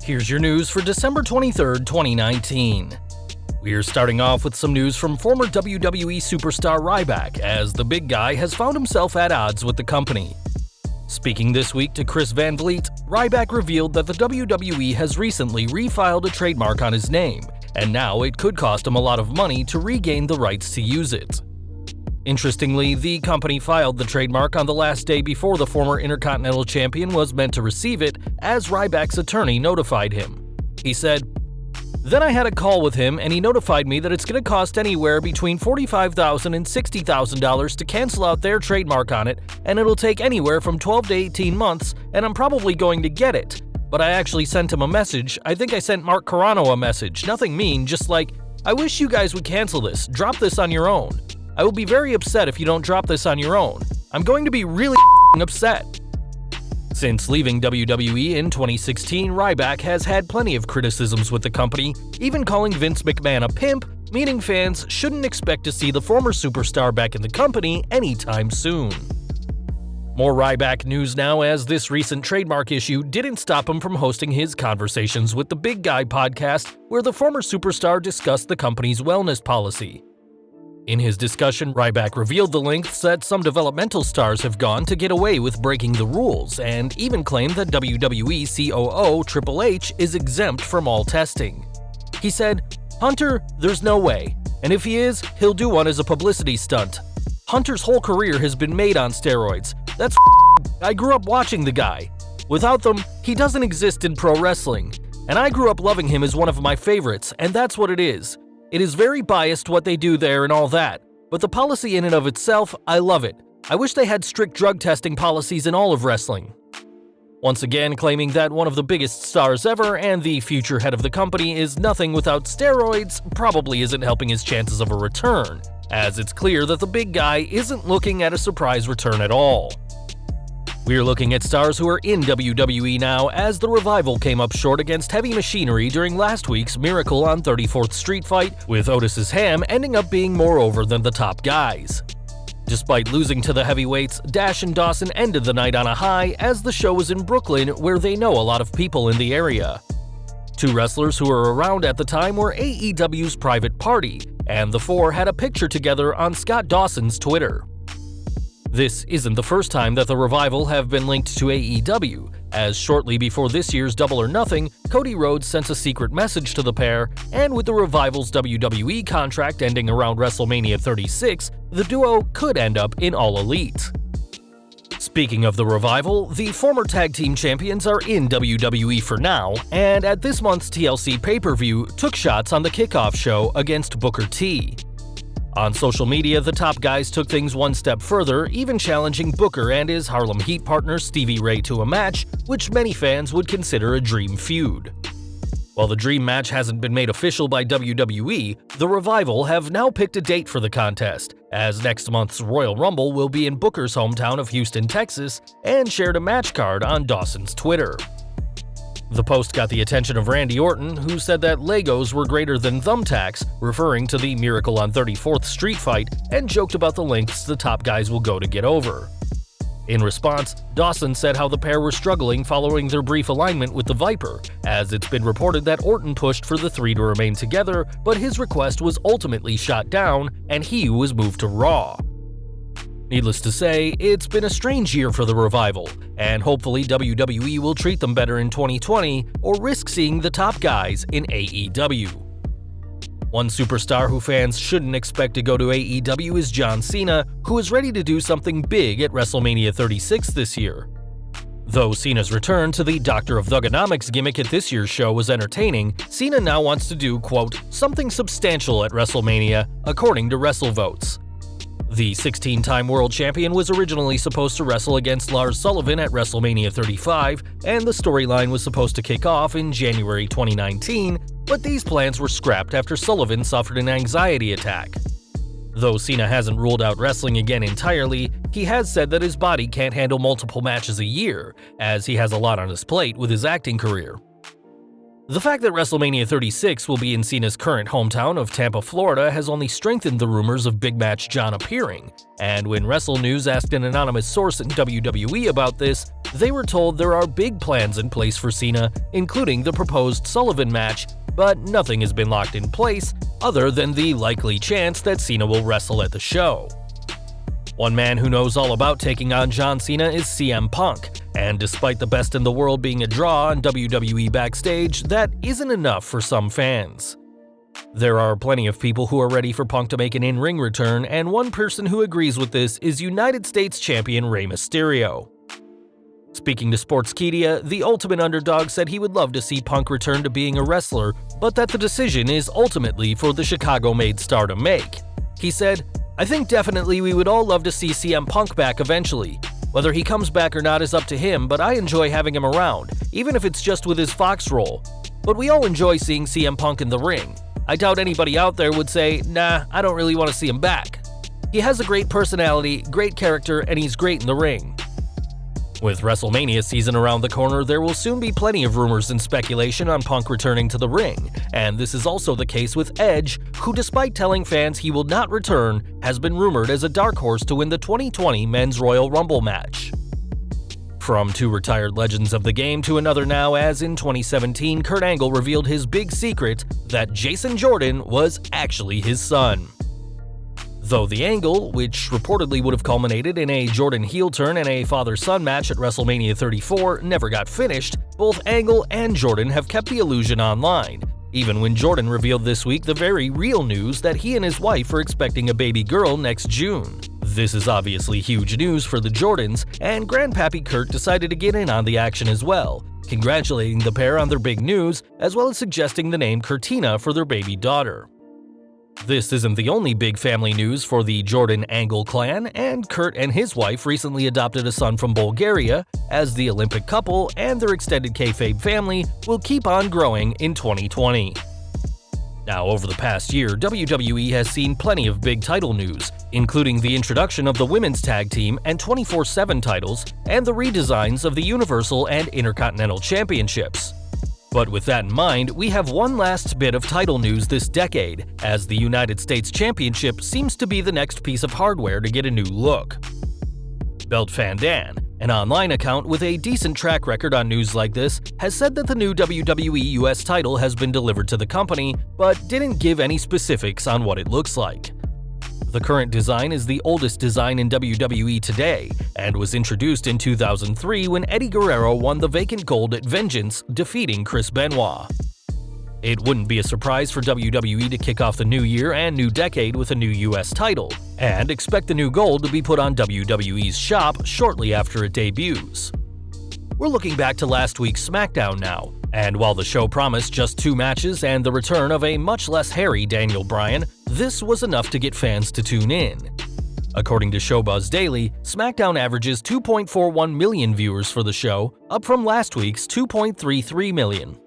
Here's your news for December 23, 2019. We're starting off with some news from former WWE superstar Ryback, as the big guy has found himself at odds with the company. Speaking this week to Chris Van Vliet, Ryback revealed that the WWE has recently refiled a trademark on his name, and now it could cost him a lot of money to regain the rights to use it. Interestingly, the company filed the trademark on the last day before the former Intercontinental Champion was meant to receive it, as Ryback's attorney notified him. He said, "Then I had a call with him and he notified me that it's going to cost anywhere between $45,000 and $60,000 to cancel out their trademark on it, and it'll take anywhere from 12 to 18 months, and I'm probably going to get it. But I actually sent him a message. I think I sent Mark Carano a message. Nothing mean, just like, I wish you guys would cancel this. Drop this on your own. I will be very upset if you don't drop this on your own. I'm going to be really upset." Since leaving WWE in 2016, Ryback has had plenty of criticisms with the company, even calling Vince McMahon a pimp, meaning fans shouldn't expect to see the former superstar back in the company anytime soon. More Ryback news now, as this recent trademark issue didn't stop him from hosting his Conversations with the Big Guy podcast, where the former superstar discussed the company's wellness policy. In his discussion, Ryback revealed the lengths that some developmental stars have gone to get away with breaking the rules, and even claimed that WWE COO Triple H is exempt from all testing. He said, "Hunter, there's no way, and if he is, he'll do one as a publicity stunt. Hunter's whole career has been made on steroids. That's I grew up watching the guy. Without them, he doesn't exist in pro wrestling, and I grew up loving him as one of my favorites, and that's what it is. It is very biased what they do there and all that, but the policy in and of itself, I love it. I wish they had strict drug testing policies in all of wrestling." Once again claiming that one of the biggest stars ever and the future head of the company is nothing without steroids probably isn't helping his chances of a return, as it's clear that the big guy isn't looking at a surprise return at all. We're looking at stars who are in WWE now, as the Revival came up short against Heavy Machinery during last week's Miracle on 34th Street fight, with Otis's ham ending up being more over than the top guys. Despite losing to the heavyweights, Dash and Dawson ended the night on a high, as the show was in Brooklyn, where they know a lot of people in the area. Two wrestlers who were around at the time were AEW's Private Party, and the four had a picture together on Scott Dawson's Twitter. This isn't the first time that the Revival have been linked to AEW, as shortly before this year's Double or Nothing, Cody Rhodes sent a secret message to the pair, and with the Revival's WWE contract ending around WrestleMania 36, the duo could end up in All Elite. Speaking of the Revival, the former tag team champions are in WWE for now, and at this month's TLC pay-per-view took shots on the kickoff show against Booker T. On social media, the top guys took things one step further, even challenging Booker and his Harlem Heat partner Stevie Ray to a match, which many fans would consider a dream feud. While the dream match hasn't been made official by WWE, the Revival have now picked a date for the contest, as next month's Royal Rumble will be in Booker's hometown of Houston, Texas, and shared a match card on Dawson's Twitter. The post got the attention of Randy Orton, who said that Legos were greater than thumbtacks, referring to the Miracle on 34th Street fight, and joked about the lengths the top guys will go to get over. In response, Dawson said how the pair were struggling following their brief alignment with the Viper, as it's been reported that Orton pushed for the three to remain together, but his request was ultimately shot down, and he was moved to Raw. Needless to say, it's been a strange year for the Revival, and hopefully WWE will treat them better in 2020 or risk seeing the top guys in AEW. One superstar who fans shouldn't expect to go to AEW is John Cena, who is ready to do something big at WrestleMania 36 this year. Though Cena's return to the Doctor of Thugonomics gimmick at this year's show was entertaining, Cena now wants to do, quote, something substantial at WrestleMania, according to WrestleVotes. The 16-time world champion was originally supposed to wrestle against Lars Sullivan at WrestleMania 35, and the storyline was supposed to kick off in January 2019, but these plans were scrapped after Sullivan suffered an anxiety attack. Though Cena hasn't ruled out wrestling again entirely, he has said that his body can't handle multiple matches a year, as he has a lot on his plate with his acting career. The fact that WrestleMania 36 will be in Cena's current hometown of Tampa, Florida has only strengthened the rumors of Big Match John appearing, and when Wrestle News asked an anonymous source in WWE about this, they were told there are big plans in place for Cena, including the proposed Sullivan match, but nothing has been locked in place other than the likely chance that Cena will wrestle at the show. One man who knows all about taking on John Cena is CM Punk, and despite the best in the world being a draw on WWE Backstage, that isn't enough for some fans. There are plenty of people who are ready for Punk to make an in-ring return, and one person who agrees with this is United States Champion Rey Mysterio. Speaking to Sportskeeda, the Ultimate Underdog said he would love to see Punk return to being a wrestler, but that the decision is ultimately for the Chicago-made star to make. He said, "I think definitely we would all love to see CM Punk back eventually. Whether he comes back or not is up to him, but I enjoy having him around, even if it's just with his Fox role. But we all enjoy seeing CM Punk in the ring. I doubt anybody out there would say, nah, I don't really want to see him back. He has a great personality, great character, and he's great in the ring." With WrestleMania season around the corner, there will soon be plenty of rumors and speculation on Punk returning to the ring, and this is also the case with Edge, who despite telling fans he will not return, has been rumored as a dark horse to win the 2020 Men's Royal Rumble match. From two retired legends of the game to another now, as in 2017 Kurt Angle revealed his big secret that Jason Jordan was actually his son. Though the angle, which reportedly would have culminated in a Jordan heel turn and a father-son match at WrestleMania 34, never got finished, both Angle and Jordan have kept the illusion online, even when Jordan revealed this week the very real news that he and his wife are expecting a baby girl next June. This is obviously huge news for the Jordans, and Grandpappy Kurt decided to get in on the action as well, congratulating the pair on their big news, as well as suggesting the name Kurtina for their baby daughter. This isn't the only big family news for the Jordan-Angle clan, and Kurt and his wife recently adopted a son from Bulgaria, as the Olympic couple and their extended kayfabe family will keep on growing in 2020. Now, over the past year, WWE has seen plenty of big title news, including the introduction of the Women's Tag Team and 24/7 titles, and the redesigns of the Universal and Intercontinental Championships. But with that in mind, we have one last bit of title news this decade, as the United States Championship seems to be the next piece of hardware to get a new look. Belt Fan Dan, an online account with a decent track record on news like this, has said that the new WWE US title has been delivered to the company, but didn't give any specifics on what it looks like. The current design is the oldest design in WWE today, and was introduced in 2003 when Eddie Guerrero won the vacant gold at Vengeance, defeating Chris Benoit. It wouldn't be a surprise for WWE to kick off the new year and new decade with a new US title, and expect the new gold to be put on WWE's shop shortly after it debuts. We're looking back to last week's SmackDown now, and while the show promised just 2 matches and the return of a much less hairy Daniel Bryan, this was enough to get fans to tune in. According to Showbuzz Daily, SmackDown averages 2.41 million viewers for the show, up from last week's 2.33 million.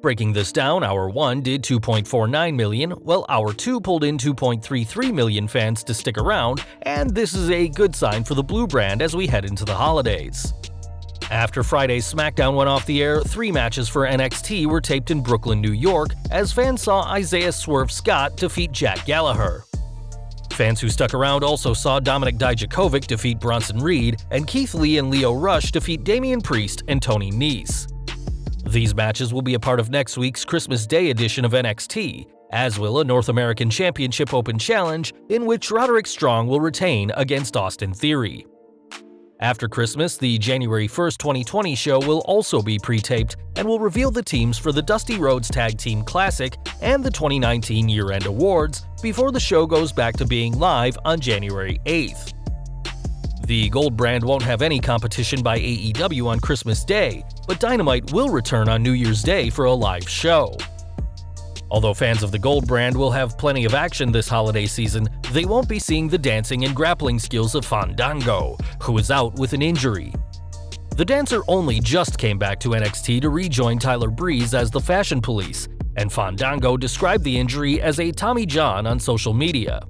Breaking this down, Hour 1 did 2.49 million, while Hour 2 pulled in 2.33 million fans to stick around, and this is a good sign for the Blue brand as we head into the holidays. After Friday's SmackDown went off the air, 3 matches for NXT were taped in Brooklyn, New York, as fans saw Isaiah Swerve Scott defeat Jack Gallagher. Fans who stuck around also saw Dominik Dijakovic defeat Bronson Reed, and Keith Lee and Lio Rush defeat Damian Priest and Tony Nese. These matches will be a part of next week's Christmas Day edition of NXT, as will a North American Championship Open Challenge, in which Roderick Strong will retain against Austin Theory. After Christmas, the January 1st, 2020 show will also be pre-taped and will reveal the teams for the Dusty Rhodes Tag Team Classic and the 2019 Year-End Awards before the show goes back to being live on January 8th. The Gold brand won't have any competition by AEW on Christmas Day, but Dynamite will return on New Year's Day for a live show. Although fans of the Gold brand will have plenty of action this holiday season, they won't be seeing the dancing and grappling skills of Fandango, who is out with an injury. The dancer only just came back to NXT to rejoin Tyler Breeze as the Fashion Police, and Fandango described the injury as a Tommy John on social media.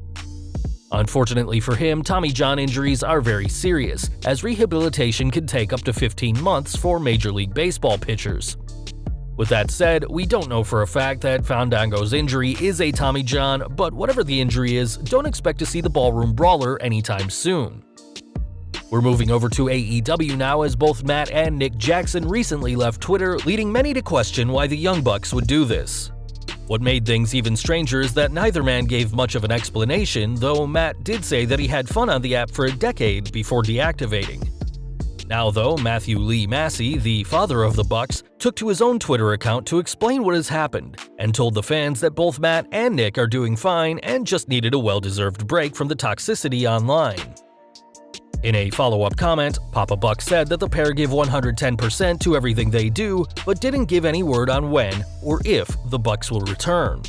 Unfortunately for him, Tommy John injuries are very serious, as rehabilitation can take up to 15 months for Major League Baseball pitchers. With that said, we don't know for a fact that Fandango's injury is a Tommy John, but whatever the injury is, don't expect to see the Ballroom Brawler anytime soon. We're moving over to AEW now, as both Matt and Nick Jackson recently left Twitter, leading many to question why the Young Bucks would do this. What made things even stranger is that neither man gave much of an explanation, though Matt did say that he had fun on the app for a decade before deactivating. Now though, Matthew Lee Massey, the father of the Bucks, took to his own Twitter account to explain what has happened, and told the fans that both Matt and Nick are doing fine and just needed a well-deserved break from the toxicity online. In a follow-up comment, Papa Buck said that the pair give 110% to everything they do, but didn't give any word on when or if the Bucks will return.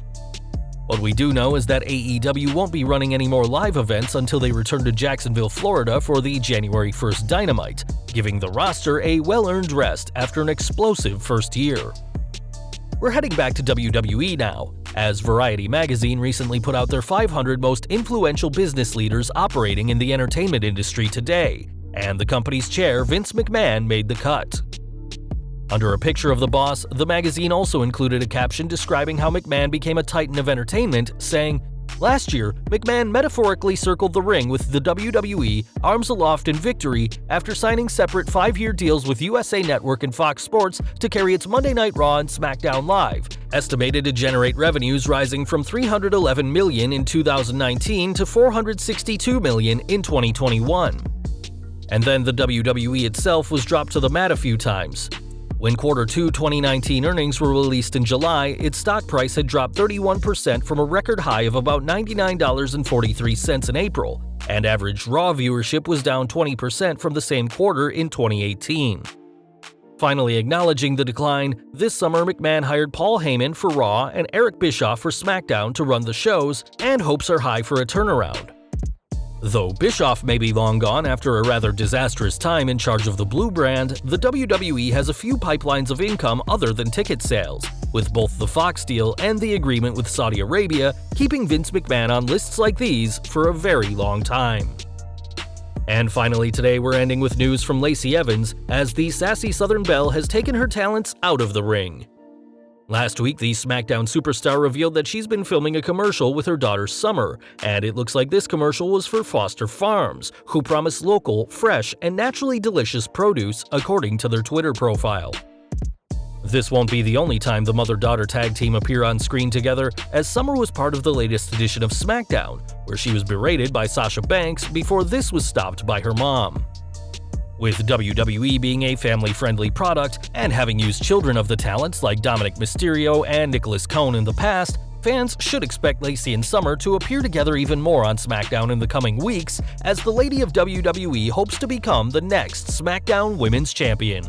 What we do know is that AEW won't be running any more live events until they return to Jacksonville, Florida for the January 1st Dynamite, giving the roster a well-earned rest after an explosive first year. We're heading back to WWE now, as Variety magazine recently put out their 500 most influential business leaders operating in the entertainment industry today, and the company's chair, Vince McMahon, made the cut. Under a picture of the boss, the magazine also included a caption describing how McMahon became a titan of entertainment, saying, "Last year, McMahon metaphorically circled the ring with the WWE, arms aloft in victory, after signing separate 5-year deals with USA Network and Fox Sports to carry its Monday Night Raw and SmackDown Live, estimated to generate revenues rising from $311 million in 2019 to $462 million in 2021. And then the WWE itself was dropped to the mat a few times. When Q2 2019 earnings were released in July, its stock price had dropped 31% from a record high of about $99.43 in April, and average Raw viewership was down 20% from the same quarter in 2018. Finally acknowledging the decline, this summer McMahon hired Paul Heyman for Raw and Eric Bischoff for SmackDown to run the shows, and hopes are high for a turnaround. Though Bischoff may be long gone after a rather disastrous time in charge of the Blue brand, the WWE has a few pipelines of income other than ticket sales, with both the Fox deal and the agreement with Saudi Arabia keeping Vince McMahon on lists like these for a very long time. And finally today we're ending with news from Lacey Evans, as the sassy Southern Belle has taken her talents out of the ring. Last week, the SmackDown superstar revealed that she's been filming a commercial with her daughter Summer, and it looks like this commercial was for Foster Farms, who promise local, fresh, and naturally delicious produce, according to their Twitter profile. This won't be the only time the mother-daughter tag team appear on screen together, as Summer was part of the latest edition of SmackDown, where she was berated by Sasha Banks before this was stopped by her mom. With WWE being a family-friendly product and having used children of the talents like Dominic Mysterio and Nicholas Cone in the past, fans should expect Lacey and Summer to appear together even more on SmackDown in the coming weeks, as the Lady of WWE hopes to become the next SmackDown Women's Champion.